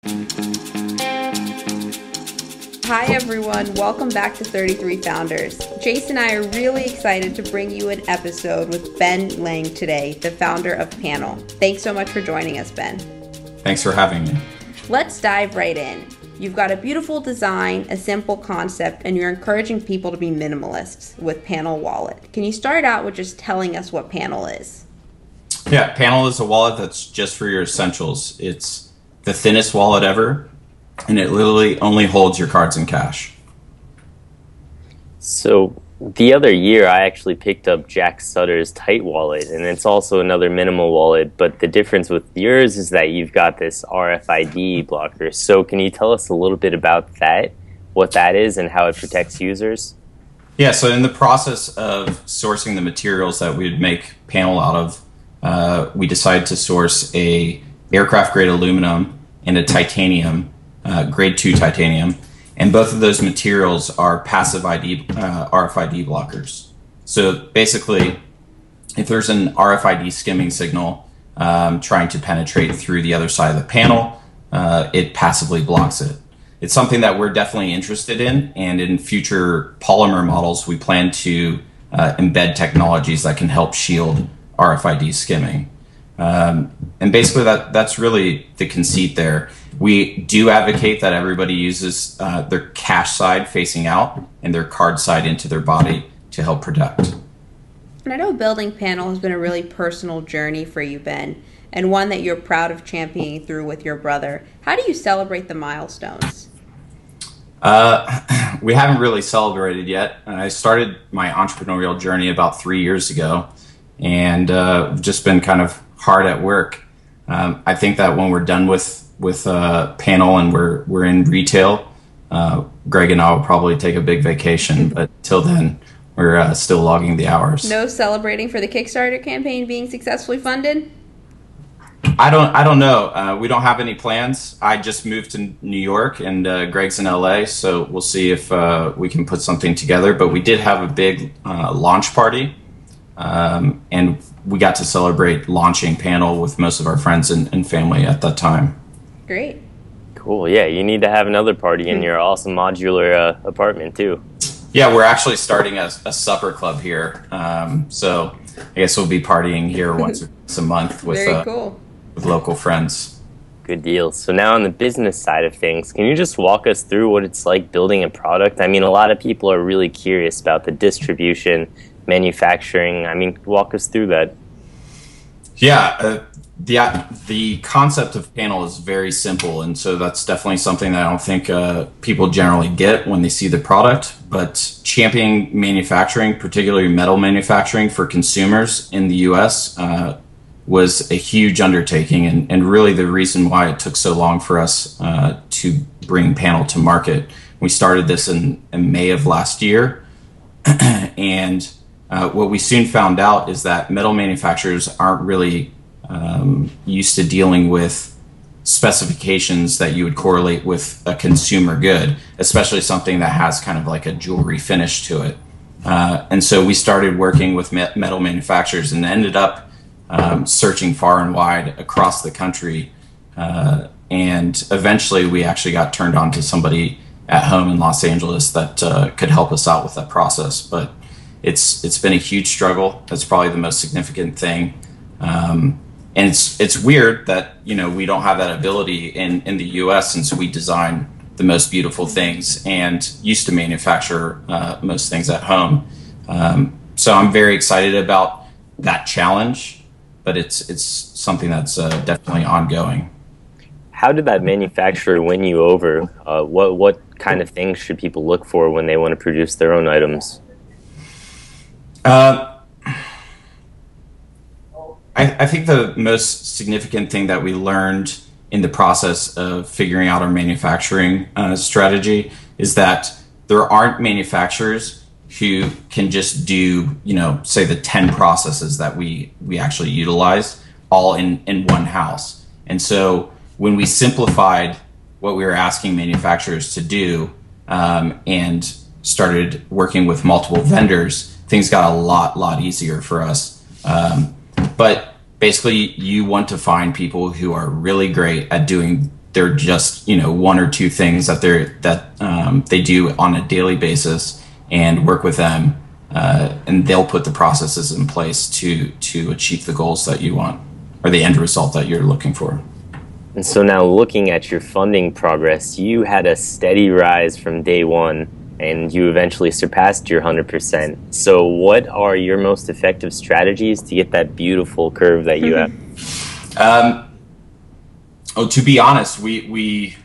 Hi everyone, welcome back to 33 Founders. Jason and I are really excited to bring you an episode with Ben Lang today, the founder of Panel. Thanks so much for joining us, Ben. Thanks for having me. Let's dive right in. You've got a beautiful design, a simple concept, and you're encouraging people to be minimalists with Panel Wallet. Can you start out with just telling us what Panel is? Yeah, Panel is a wallet that's just for your essentials. It's the thinnest wallet ever, and it literally only holds your cards and cash. So the other year, I actually picked up Jack Sutter's Tight Wallet, and it's also another minimal wallet. But the difference with yours is that you've got this RFID blocker. So can you tell us a little bit about that, what that is, and how it protects users? Yeah, so in the process of sourcing the materials that we'd make Panel out of, we decided to source a aircraft-grade aluminum and a titanium, grade 2 titanium, and both of those materials are passive ID RFID blockers. So basically, if there's an RFID skimming signal trying to penetrate through the other side of the panel, it passively blocks it. It's something that we're definitely interested in, and in future polymer models, we plan to embed technologies that can help shield RFID skimming. And basically that's really the conceit there. We do advocate that everybody uses their cash side facing out and their card side into their body to help protect. And I know building Panel has been a really personal journey for you, Ben, and one that you're proud of championing through with your brother. How do you celebrate the milestones? We haven't really celebrated yet. I started my entrepreneurial journey about 3 years ago, and just been kind of hard at work. I think that when we're done with Panel and we're in retail, Greg and I will probably take a big vacation. But till then, we're still logging the hours. No celebrating for the Kickstarter campaign being successfully funded? I don't know. We don't have any plans. I just moved to New York, and Greg's in LA, so we'll see if we can put something together. But we did have a big launch party. And we got to celebrate launching Panel with most of our friends and family at that time. Great. Cool. Yeah, you need to have another party in your awesome modular apartment too. Yeah, we're actually starting a supper club here. So I guess we'll be partying here once a month with, Very cool. With local friends. Good deal. So now on the business side of things, can you just walk us through what it's like building a product? I mean, a lot of people are really curious about the distribution, manufacturing. I mean, walk us through that. Yeah, the concept of Panel is very simple, and so that's definitely something that I don't think people generally get when they see the product. But championing manufacturing, particularly metal manufacturing for consumers in the U.S., was a huge undertaking, and really the reason why it took so long for us to bring Panel to market. We started this in May of last year, and what we soon found out is that metal manufacturers aren't really used to dealing with specifications that you would correlate with a consumer good, especially something that has kind of like a jewelry finish to it. And so we started working with metal manufacturers and ended up searching far and wide across the country. And eventually we actually got turned on to somebody at home in Los Angeles that could help us out with that process. But it's been a huge struggle. That's probably the most significant thing. And it's weird that, you know, we don't have that ability in the US, since we design the most beautiful things and used to manufacture most things at home. So I'm very excited about that challenge, but it's something that's definitely ongoing. How did that manufacturer win you over? What kind of things should people look for when they want to produce their own items? I think the most significant thing that we learned in the process of figuring out our manufacturing strategy is that there aren't manufacturers who can just do, you know, say the 10 processes that we actually utilize all in one house. And so when we simplified what we were asking manufacturers to do and started working with multiple vendors, things got a lot easier for us. But basically, you want to find people who are really great at doing they're just, one or two things that they do on a daily basis, and work with them, and they'll put the processes in place to achieve the goals that you want, or the end result that you're looking for. And so now, looking at your funding progress, you had a steady rise from day one, and you eventually surpassed your 100%. So what are your most effective strategies to get that beautiful curve that you have? To be honest, we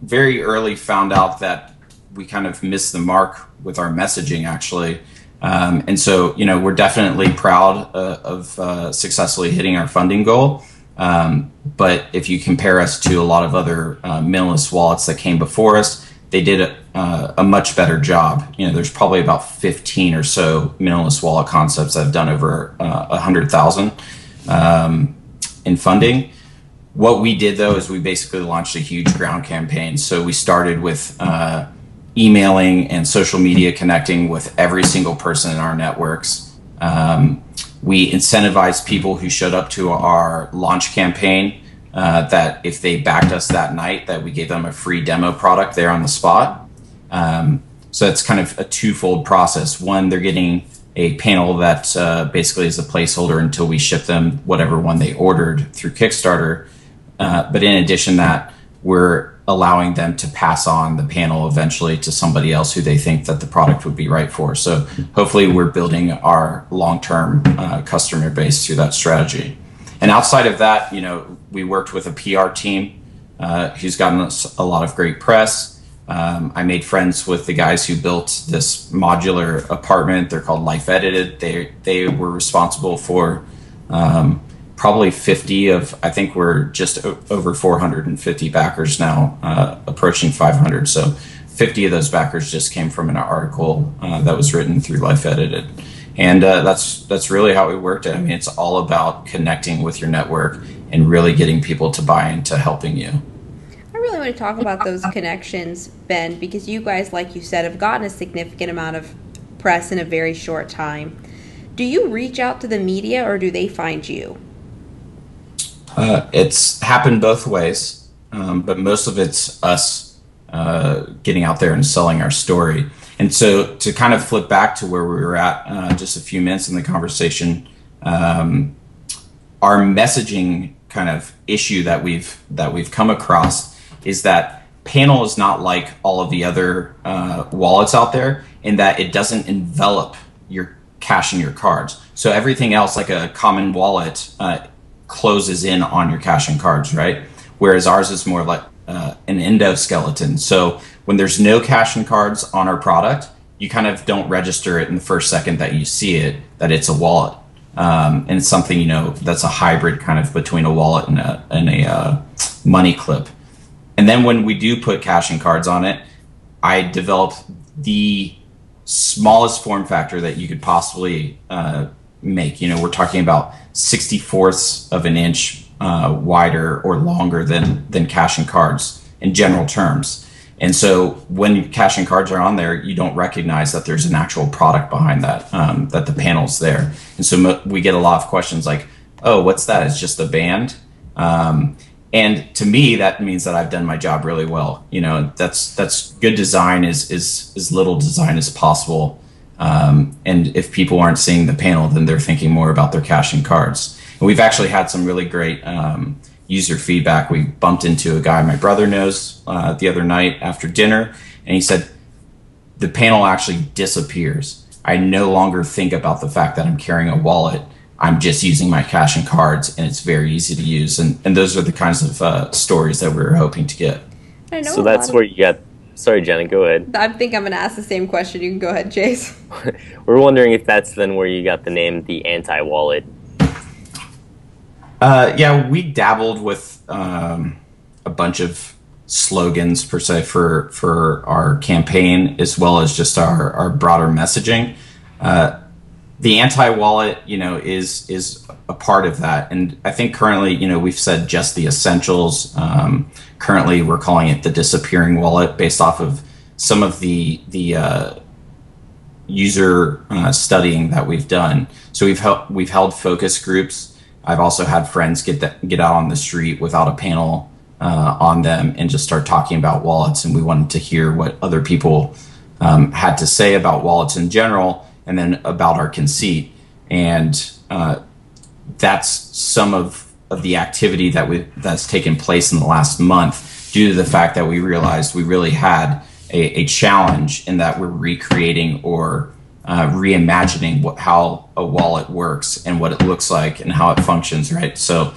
very early found out that we kind of missed the mark with our messaging, actually. And so, we're definitely proud of successfully hitting our funding goal. But if you compare us to a lot of other minimalist wallets that came before us, they did a much better job. There's probably about 15 or so minimalist wallet concepts that have done over 100,000 in funding. What we did, though, is we basically launched a huge ground campaign. So we started with emailing and social media, connecting with every single person in our networks. We incentivized people who showed up to our launch campaign, that if they backed us that night, that we gave them a free demo product there on the spot. So it's kind of a twofold process. One, they're getting a panel that basically is a placeholder until we ship them whatever one they ordered through Kickstarter. But in addition to that, we're allowing them to pass on the panel eventually to somebody else who they think that the product would be right for. So hopefully we're building our long-term customer base through that strategy. And outside of that, we worked with a PR team who's gotten us a lot of great press. I made friends with the guys who built this modular apartment. They're called Life Edited. They were responsible for probably 50 of, I think we're just over 450 backers now, approaching 500. So 50 of those backers just came from an article that was written through Life Edited. And that's really how we worked it. I mean, it's all about connecting with your network and really getting people to buy into helping you. I really want to talk about those connections, Ben, because you guys, like you said, have gotten a significant amount of press in a very short time. Do you reach out to the media, or do they find you? It's happened both ways, but most of it's us getting out there and selling our story. And so to kind of flip back to where we were at just a few minutes in the conversation, our messaging kind of issue that we've come across is that Panel is not like all of the other wallets out there, in that it doesn't envelop your cash in your cards. So everything else, like a common wallet, closes in on your cash and cards, right? Whereas ours is more like an endoskeleton. So when there's no cash and cards on our product, you kind of don't register it in the first second that you see it, that it's a wallet. And it's something, that's a hybrid kind of between a wallet and a money clip. And then when we do put cash and cards on it, I developed the smallest form factor that you could possibly make. We're talking about 64ths of an inch wider or longer than cash and cards in general terms. And so when cash and cards are on there, you don't recognize that there's an actual product behind that, that the panel's there. And so we get a lot of questions like, oh, what's that? It's just a band. And to me, that means that I've done my job really well. That's good design is little design as possible. And if people aren't seeing the panel, then they're thinking more about their cash and cards. And we've actually had some really great user feedback. We bumped into a guy my brother knows the other night after dinner, and he said, the panel actually disappears. I no longer think about the fact that I'm carrying a wallet. I'm just using my cash and cards, and it's very easy to use. And those are the kinds of stories that we're hoping to get. So that's where you got... Sorry, Jenna, go ahead. I think I'm going to ask the same question. You can go ahead, Chase. We're wondering if that's then where you got the name The Anti-Wallet. Yeah, we dabbled with a bunch of slogans, per se, for our campaign, as well as just our broader messaging. The Anti-Wallet, is a part of that. And I think currently, we've said just the essentials. Currently, we're calling it the disappearing wallet, based off of some of the user studying that we've done. So we've held focus groups. I've also had friends get out on the street without a panel on them and just start talking about wallets. And we wanted to hear what other people had to say about wallets in general, and then about our conceit. And that's some of the activity that's taken place in the last month, due to the fact that we realized we really had a challenge in that we're recreating or reimagining how a wallet works and what it looks like and how it functions, right? So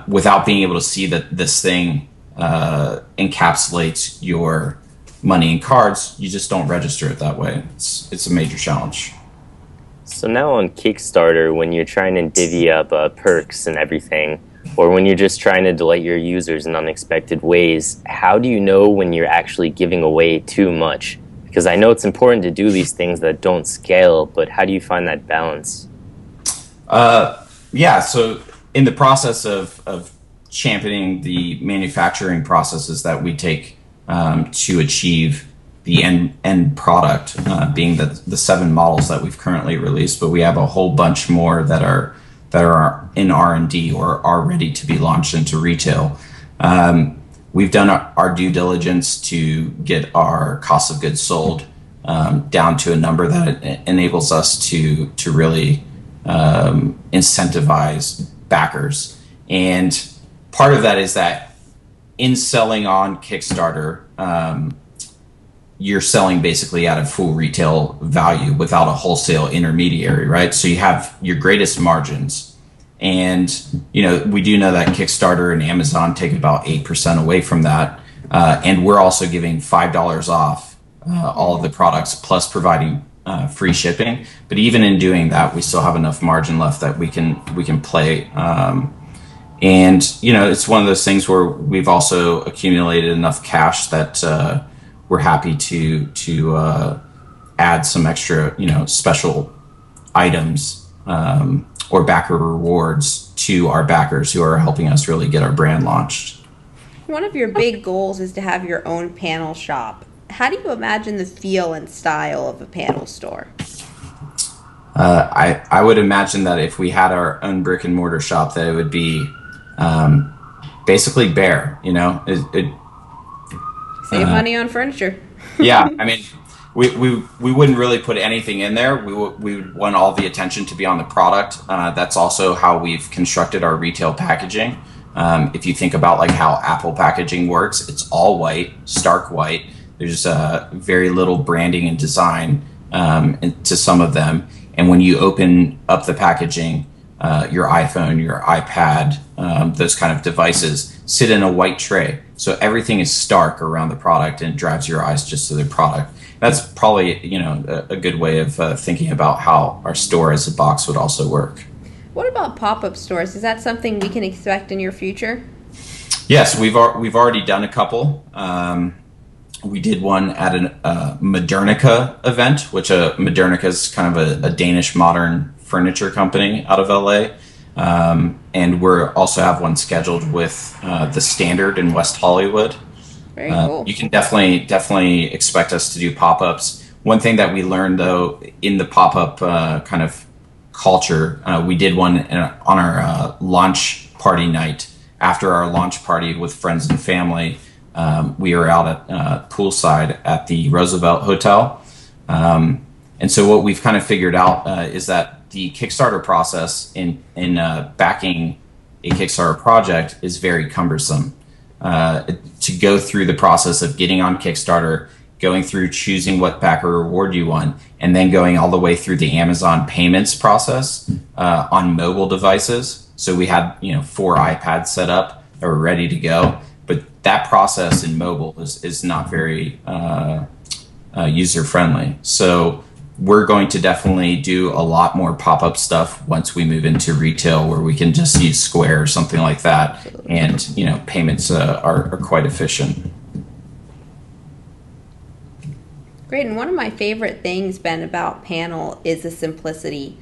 without being able to see that this thing encapsulates your money and cards, you just don't register it that way. It's a major challenge. So now on Kickstarter, when you're trying to divvy up perks and everything, or when you're just trying to delight your users in unexpected ways, how do you know when you're actually giving away too much? Because I know it's important to do these things that don't scale, but how do you find that balance? Yeah, so in the process of championing the manufacturing processes that we take to achieve the end product, being the 7 models that we've currently released, but we have a whole bunch more that are in R&D or are ready to be launched into retail. We've done our due diligence to get our cost of goods sold down to a number that enables us to really incentivize backers. And part of that is that in selling on Kickstarter, you're selling basically at a full retail value without a wholesale intermediary, right? So you have your greatest margins. And, we do know that Kickstarter and Amazon take about 8% away from that. And we're also giving $5 off all of the products, plus providing free shipping. But even in doing that, we still have enough margin left that we can play. And, it's one of those things where we've also accumulated enough cash that we're happy to add some extra, special items or backer rewards to our backers who are helping us really get our brand launched. One of your big goals is to have your own panel shop. How do you imagine the feel and style of a panel store? I would imagine that if we had our own brick and mortar shop, that it would be basically bare, Save money on furniture. Yeah, I mean, we wouldn't really put anything in there. We would want all the attention to be on the product. That's also how we've constructed our retail packaging. If you think about like how Apple packaging works, it's all white, stark white. There's very little branding and design to some of them. And when you open up the packaging, your iPhone, your iPad, those kind of devices sit in a white tray. So everything is stark around the product and drives your eyes just to the product. That's probably, a good way of thinking about how our store as a box would also work. What about pop-up stores? Is that something we can expect in your future? Yes, we've already done a couple. We did one at a Modernica event, which Modernica is kind of a Danish modern furniture company out of LA. And we're also have one scheduled with the Standard in West Hollywood. Very cool. You can definitely expect us to do pop-ups. One thing that we learned, though, in the pop-up kind of culture, we did one on our launch party night. After our launch party with friends and family, we were out at poolside at the Roosevelt Hotel. And so what we've kind of figured out is that the Kickstarter process in backing a Kickstarter project is very cumbersome. To go through the process of getting on Kickstarter, going through choosing what backer reward you want, and then going all the way through the Amazon payments process on mobile devices. So we had 4 iPads set up that were ready to go, but that process in mobile is not very user friendly. So we're going to definitely do a lot more pop-up stuff once we move into retail, where we can just use Square or something like that, and payments are quite efficient. Great, and one of my favorite things, Ben, about Panel is the simplicity.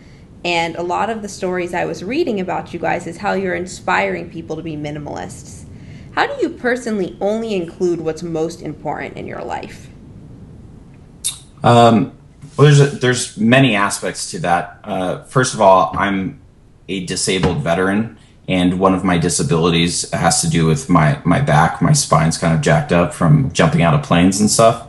And a lot of the stories I was reading about you guys is how you're inspiring people to be minimalists. How do you personally only include what's most important in your life? Well, there's many aspects to that. First of all, I'm a disabled veteran, and one of my disabilities has to do with my back. My spine's kind of jacked up from jumping out of planes and stuff.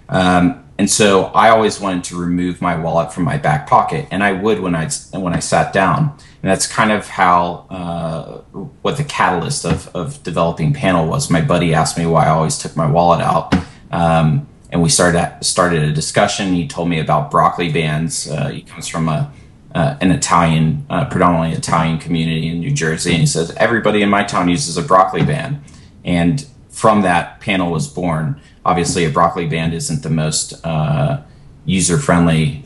And so I always wanted to remove my wallet from my back pocket, and I would when I sat down. And that's kind of how what the catalyst of developing Panel was. My buddy asked me why I always took my wallet out, and we started a discussion. He told me about broccoli bands. He comes from an Italian, predominantly Italian community in New Jersey, and he says everybody in my town uses a broccoli band, and from that, Panel was born. Obviously, a broccoli band isn't the most user-friendly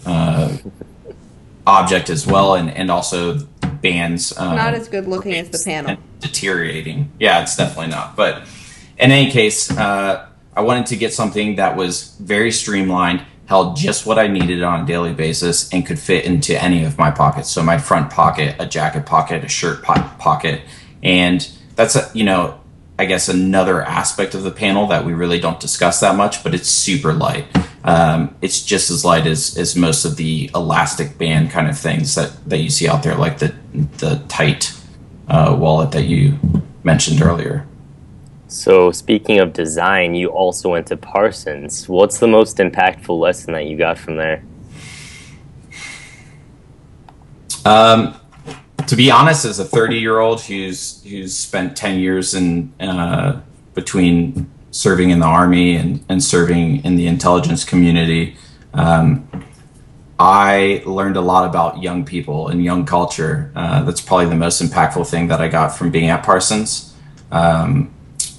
object as well, and also bands not as good looking as the Panel. Deteriorating. Yeah, it's definitely not. But in any case, I wanted to get something that was very streamlined, held just what I needed on a daily basis, and could fit into any of my pockets. So my front pocket, a jacket pocket, a shirt pocket, and that's I guess another aspect of the Panel that we really don't discuss that much, but it's super light. It's just as light as most of the elastic band kind of things that you see out there, like the tight wallet that you mentioned earlier. So speaking of design, you also went to Parsons. What's the most impactful lesson that you got from there? To be honest, as a 30-year-old who's spent 10 years in between serving in the Army and serving in the intelligence community, I learned a lot about young people and young culture. That's probably the most impactful thing that I got from being at Parsons.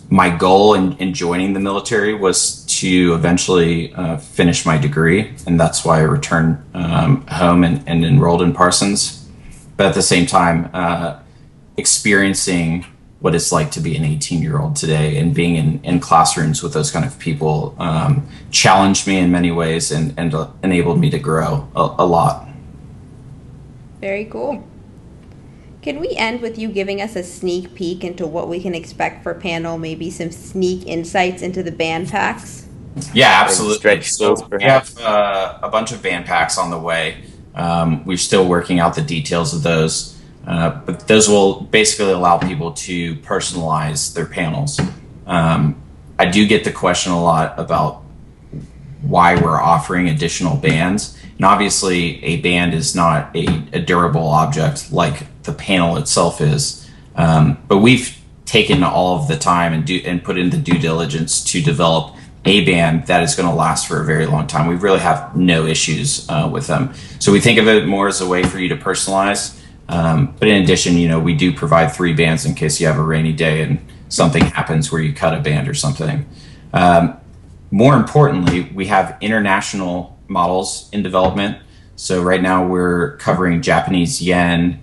My goal in joining the military was to eventually finish my degree, and that's why I returned home and enrolled in Parsons. But at the same time, experiencing what it's like to be an 18-year-old today and being in classrooms with those kind of people challenged me in many ways and enabled me to grow a lot. Very cool. Can we end with you giving us a sneak peek into what we can expect for Panel, maybe some sneak insights into the band packs? Yeah, absolutely. So we have a bunch of band packs on the way. We're still working out the details of those, but those will basically allow people to personalize their panels. I do get the question a lot about why we're offering additional bands. And obviously, a band is not a durable object like the panel itself is. But we've taken all of the time and put in the due diligence to develop a band that is going to last for a very long time. We really have no issues with them. So we think of it more as a way for you to personalize. But in addition, we do provide 3 bands in case you have a rainy day and something happens where you cut a band or something. More importantly, we have international models in development. So right now we're covering Japanese yen,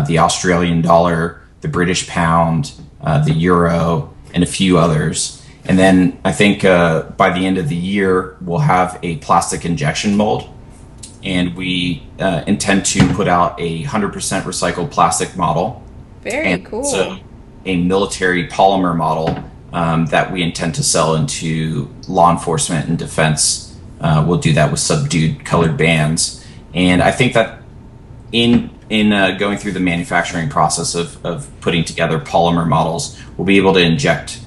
the Australian dollar, the British pound, the euro, and a few others. And then I think by the end of the year, we'll have a plastic injection mold. And we intend to put out a 100% recycled plastic model. Very cool. So a military polymer model that we intend to sell into law enforcement and defense. We'll do that with subdued colored bands. And I think that in going through the manufacturing process of putting together polymer models, we'll be able to inject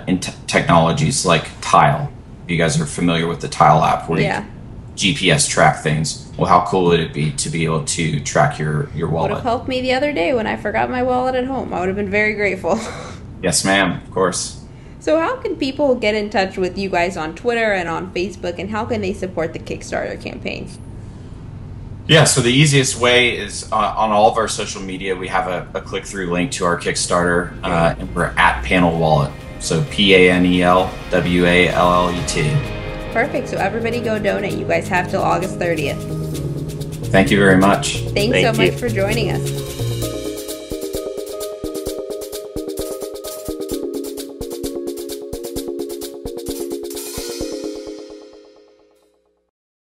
in technologies like Tile. If you guys are familiar with the Tile app where you can GPS track things. Well, how cool would it be to be able to track your wallet? Would have helped me the other day when I forgot my wallet at home. I would have been very grateful. Yes, ma'am. Of course. So how can people get in touch with you guys on Twitter and on Facebook, and how can they support the Kickstarter campaign? Yeah, so the easiest way is on all of our social media, we have a click-through link to our Kickstarter, and we're at Panel Wallet. So PANELWALLET. Perfect. So everybody go donate. You guys have till August 30th. Thank you very much. Thanks so much for joining us.